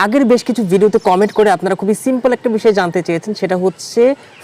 আগের বেশ কিছু ভিডিওতে কমেন্ট করে আপনারা খুবই সিম্পল একটা বিষয় জানতে চেয়েছেন, সেটা হচ্ছে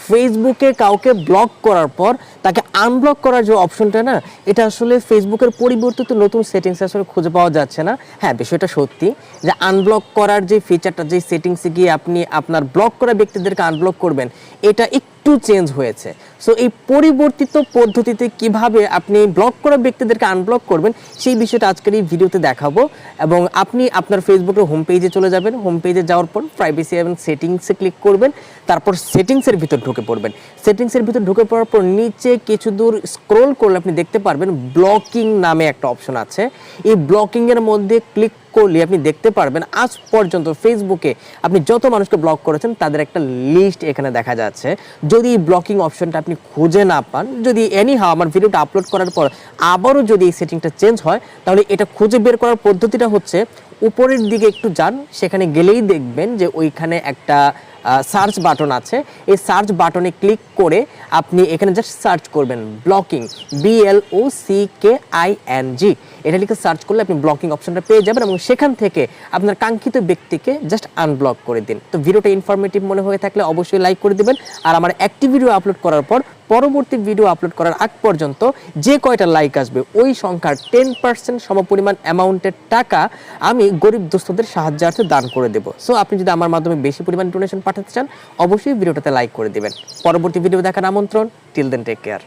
ফেসবুকে কাউকে ব্লক করার পর তাকে আনব্লক করার যে অপশনটা না, এটা আসলে ফেসবুকের পরিবর্তিত নতুন সেটিংসে আসলে খুঁজে পাওয়া যাচ্ছে না। হ্যাঁ, বিষয়টা সত্যি যে আনব্লক করার যে ফিচারটা, যে সেটিংসে গিয়ে আপনি আপনার ব্লক করা ব্যক্তিদেরকে আনব্লক করবেন, এটা একটু চেঞ্জ হয়েছে। সো এই পরিবর্তিত পদ্ধতিতে কিভাবে আপনি ব্লক করা ব্যক্তিদেরকে আনব্লক করবেন সেই বিষয়টা আজকের এই ভিডিওতে দেখাবো। এবং আপনি আপনার ফেসবুকের হোম পেজে চলে যাবেন, হোম পেজে যাওয়ার পর প্রাইভেসি এবং সেটিংসে ক্লিক করবেন, তারপর সেটিংসের ভিতর ঢুকে পড়বেন। সেটিংসের ভিতর ঢুকে পড়ার পর নিচে কিছু দূর স্ক্রল করলে আপনি দেখতে পারবেন ব্লকিং নামে একটা অপশন আছে। এই ব্লকিংয়ের মধ্যে ক্লিক করলে আপনি দেখতে পারবেন আজ পর্যন্ত ফেসবুকে আপনি যত মানুষকে ব্লক করেছেন তাদের একটা লিস্ট এখানে দেখা যাচ্ছে। যদি এই ব্লকিং অপশনটা আপনি খুঁজে না পান, যদি এনিহাও আমার ভিডিওটা আপলোড করার পর আবারও যদি এই সেটিংটা চেঞ্জ হয়, তাহলে এটা খুঁজে বের করার পদ্ধতিটা হচ্ছে উপরের দিকে একটু যান, সেখানে গেলেই দেখবেন যে ওইখানে একটা সার্চ বাটন আছে। এই সার্চ বাটনে ক্লিক করে আপনি এখানে জাস্ট সার্চ করবেন ব্লকিং, BLOCKING, এটা লিখে সার্চ করলে আপনি ব্লকিং অপশনটা পেয়ে যাবেন এবং সেখান থেকে আপনার কাঙ্ক্ষিত ব্যক্তিকে জাস্ট আনব্লক করে দিন। তো ভিডিওটা ইনফরমেটিভ মনে হয়ে থাকলে অবশ্যই লাইক করে দিবেন। আর আমার একটি ভিডিও আপলোড করার পর পরবর্তী ভিডিও আপলোড করার আগ পর্যন্ত যে কয়টা লাইক আসবে ওই সংখ্যার 10% সমপরিমাণ অ্যামাউন্টের টাকা আমি গরিব দুস্থদের সাহায্যার্থে দান করে দেব। সো আপনি যদি আমার মাধ্যমে বেশি পরিমাণ ডোনেশন পাঠাতে চান, অবশ্যই ভিডিওটাতে লাইক করে দিবেন। পরবর্তী ভিডিও দেখার আমন্ত্রণ। Till then, take care.